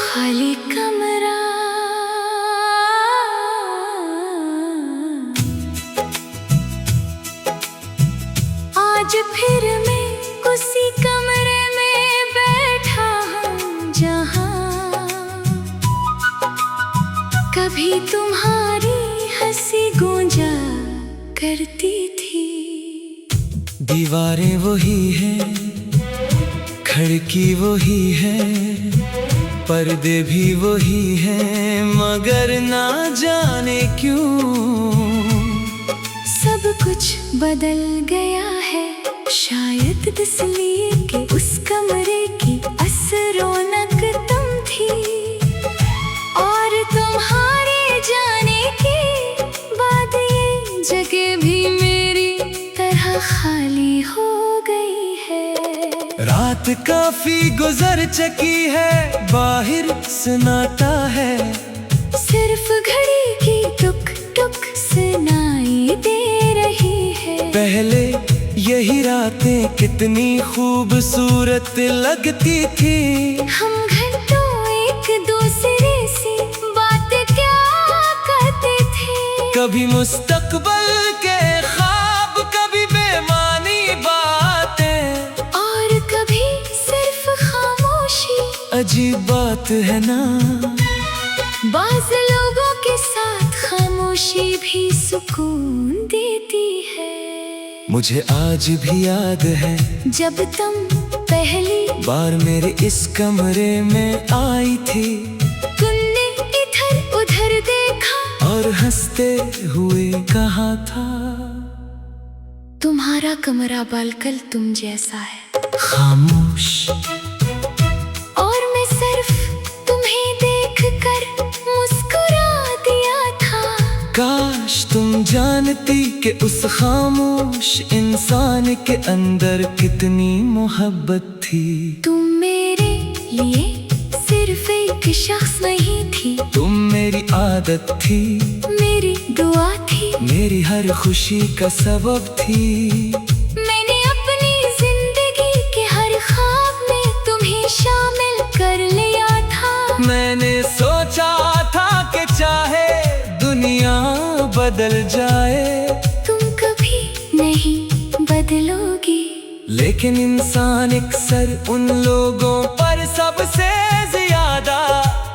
खाली कमरा आज फिर मैं उसी कमरे में बैठा हूँ जहाँ कभी तुम्हारी हंसी गूंजा करती थी। दीवारें वही हैं, खिड़की वही है, पर्दे भी वही हैं, मगर ना जाने क्यों सब कुछ बदल गया है। शायद इसलिए कि उस कमरे की असर रौनक तुम थी और तुम्हारे जाने के बाद ये जगह भी मेरी तरह खाली हो गई है। रात काफी गुजर चुकी है, बाहर सन्नाटा है, सिर्फ घड़ी की टुक टुक सुनाई दे रही है। पहले यही रातें कितनी खूबसूरत लगती थी। हम घंटों एक दूसरे से बातें क्या करते थे। कभी मुस्तकबल के ख्वाब, कभी बेमानी बातें, और कभी सिर्फ खामोशी। अजीब बात है ना, बाज़ लोगों के साथ खामोशी भी सुकून देती है। मुझे आज भी याद है जब तुम पहली बार मेरे इस कमरे में आई थी, तुमने इधर उधर देखा और हंसते हुए कहा था, तुम्हारा कमरा बिल्कुल तुम जैसा है। खामोश। और मैं सिर्फ तुम्हें देखकर मुस्कुरा दिया था। काश तुम जानती कि उस खामोश इंसान के अंदर कितनी मोहब्बत थी। तुम मेरे लिए सिर्फ एक शख्स नहीं थी, तुम मेरी आदत थी, मेरी दुआ थी, मेरी हर खुशी का सबब थी। मैंने अपनी जिंदगी के हर ख्वाब में तुम्हें शामिल कर लिया था। मैंने सोचा था कि चाहे दुनिया बदल जाए, तुम कभी नहीं बदलोगी, लेकिन इंसान अक्सर उन लोगों पर सबसे ज्यादा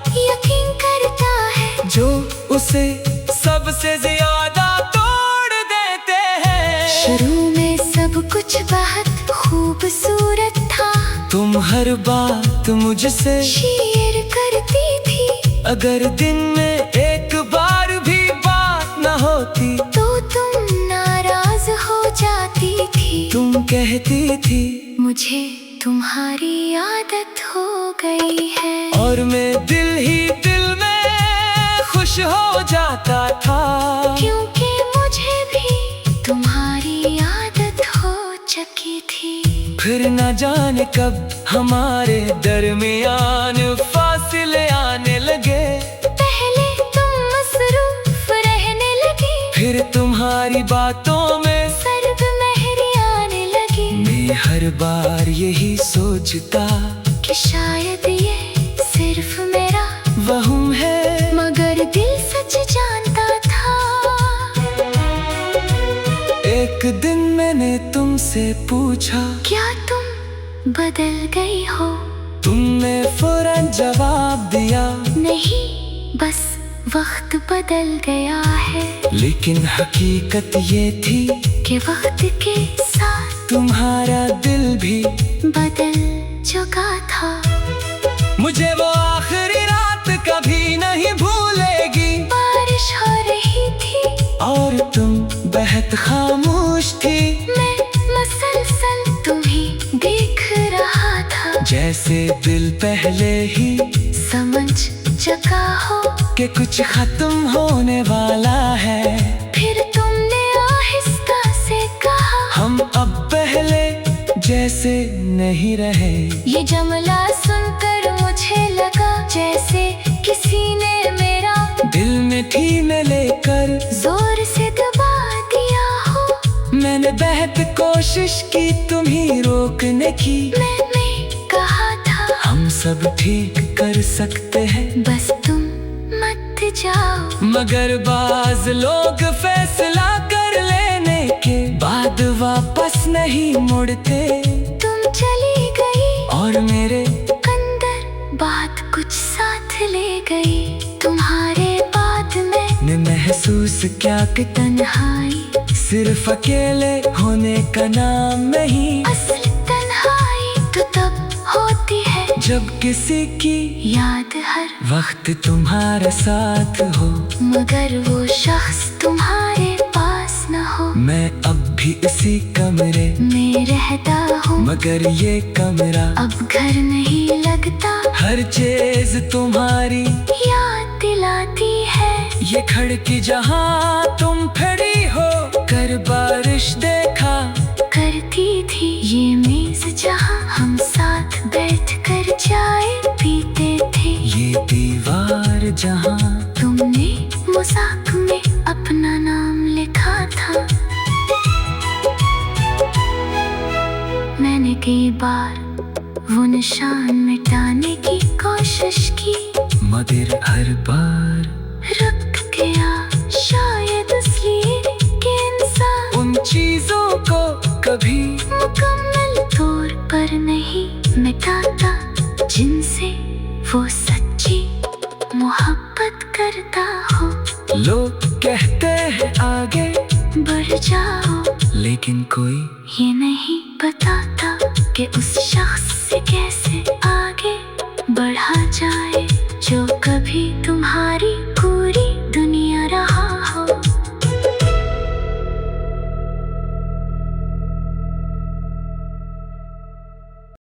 यकीन करता है जो उसे सबसे ज्यादा तोड़ देते हैं। शुरू में सब कुछ बहुत खूबसूरत था, तुम हर बात मुझसे शेयर करती थी। अगर दिन में एक बार भी बात न होती तो तुम नाराज हो जाती थी। तुम कहती थी मुझे तुम्हारी आदत हो गई है, और मैं दिल ही दिल में खुश हो जाता था, क्योंकि मुझे भी तुम्हारी आदत हो चुकी थी। फिर न जाने कब हमारे दरमियान फासिले आने लगे। पहले तुम मसरूफ रहने लगी, फिर तुम्हारी बातों में सर्द मेहरी आने लगी। मैं हर बार यही सोचता कि शायद ये सिर्फ मेरा वहम है, मगर दिल सच जानता था। एक दिन मैंने तुमसे पूछा, क्या तुम बदल गई हो? तुमने फौरन जवाब दिया, नहीं, बस वक्त बदल गया है। लेकिन हकीकत ये थी कि वक्त के साथ तुम्हारा दिल भी बदल चुका था। मुझे वो आखिरी रात कभी नहीं भूलेगी। बारिश हो रही थी और तुम बेहद खामोश थी। मैं मसलसल तुम्हें देख रहा था, जैसे दिल पहले ही समझ चुका हो कि कुछ खत्म होने वाला है। फिर तुमने आहिस्ता से कहा, हम अब पहले जैसे नहीं रहे। ये जुमला सुनकर मुझे लगा जैसे किसी ने मेरा दिल में थी में लेकर जोर से दबा दिया हो। मैंने बेहद कोशिश की तुम्हें रोकने की। मैंने कहा था हम सब ठीक कर सकते हैं, बस तुम मत जाओ। मगर बाज लोग फैसला कर लेने के बाद वापस नहीं मुड़ते। तुम चली गई और मेरे अंदर बात कुछ साथ ले गई। तुम्हारे बाद ने महसूस क्या कि तन्हाई सिर्फ अकेले होने का नाम नहीं। असल तन्हाई तो तब होती है जब किसी की याद हर वक्त तुम्हारा साथ हो, मगर वो शख्स तुम्हारे पास न हो। मैं अब भी इसी कमरे मैं रहता हूँ मगर ये कमरा अब घर नहीं लगता। हर चीज तुम्हारी याद दिलाती है ये खिड़की जहाँ तुम खड़ी हो कर बारिश देखा करती थी। ये मेज जहाँ हम साथ बैठ कर चाय पीते थे। ये दीवार जहाँ तुमने मजाक में अपना नाम लिखा था। मैंने कई बार वो निशान मिटाने की कोशिश की, मगर हर बार रुक गया शायद इसलिए कि इंसान उन चीजों को कभी मुकम्मल तौर पर नहीं मिटाता जिनसे वो सच्ची मोहब्बत करता हो। लोग कहते हैं आगे बढ़ जाओ, लेकिन कोई ये नहीं बताता कि उस शख्स से कैसे आगे बढ़ा जाए जो कभी तुम्हारी